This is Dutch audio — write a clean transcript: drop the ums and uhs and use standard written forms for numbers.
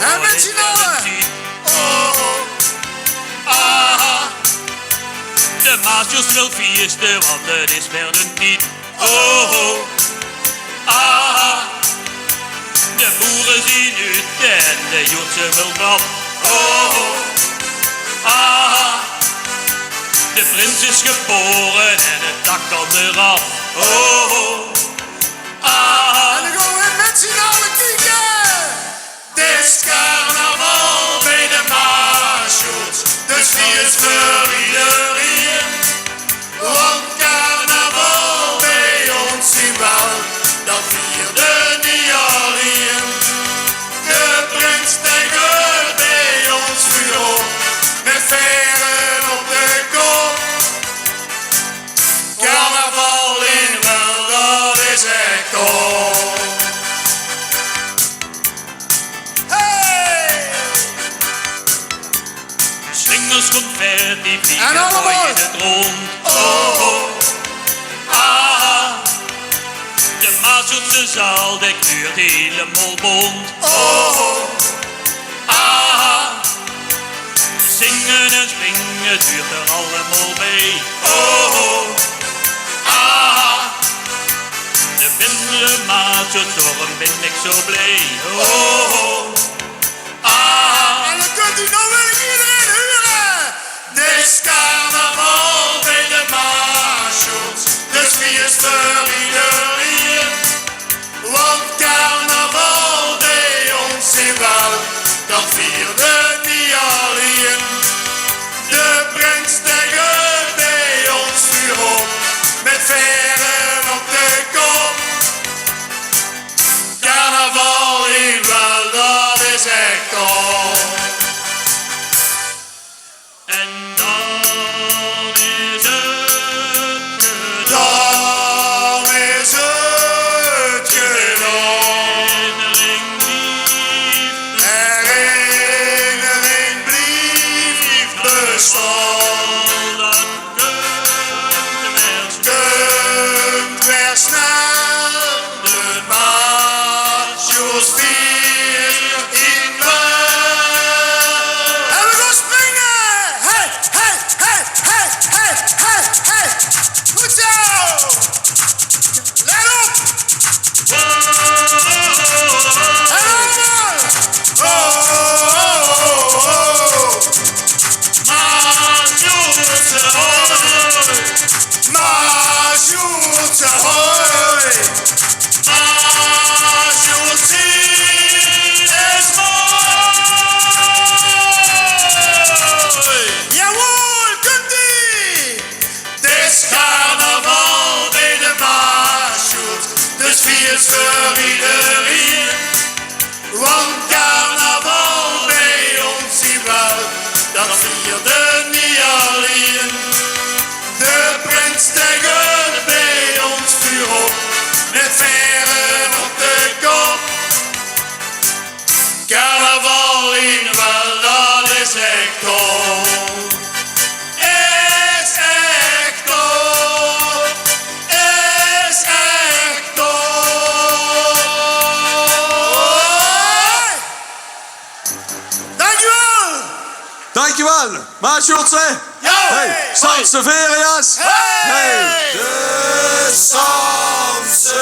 En met z'n allen. Oh, ah. De maatjes wil feesten, want het is verder niet. Oh, ah. De boeren zien uit en de Joodse wil brand. Oh, ah. De prins is geboren en het dak kan eraf. Oh, ah. En dan gaan we met z'n allen kijken. Het is carnaval bij de Maasjoets, dus wie is voor iedereen? Want carnaval bij ons in Woud, dat vierde niet alleen. De prins stijgt bij ons vuur op, met veren op de kop. Carnaval in Wel, dat is echt top. Slingers confetti vliegen gooien het rond. Oh, oh, ah. De Maasjoetse zaal, de kleurt helemaal bont. Oh, oh, ah. Zingen en springen, het duurt er allemaal bij. Oh, oh, ah. De mindere Maasjoets, daarom ben ik zo blij. Oh, oh, ah. En dan kunt u nou wel iedereen huren. Het is carnaval bij de Maasjoets, dus wie is voor iedereen? Want carnaval bij ons in Woud, dat vierde niet alleen. De prins stijgt bij ons vuur op, met veren op de kop. Carnaval in Woud, dat is echt top. En dan is het gedaan. Dan is het gedaan. Herinnering blijft Herinnering blijft bestaan. dat Kunt weer snel de Maasjoets vier in Wel. En we gaan springen! Hey, hey, hey, hey, hey, hey, hey. Goed zo! Let op! En allemaal! Oh, oh, oh, oh. Maasjoetse hoi, Maasjoets ahoy! Maasjoetse is mooi. Jawohl, kunt-ie! Het is carnaval bij de Maasjoets, dus wie is voor iedereen? Want carnaval bij ons in Woud, dat vierde niet alleen. De prins stijgt bij ons vuur op, met veren op de kop. Carnaval in Woud, dat is echt top. Is echt top. Is echt top. Dankjewel! Dankjewel, Maasjoets, hè? Ja! Hey, Samse Verias! Hey! De Samse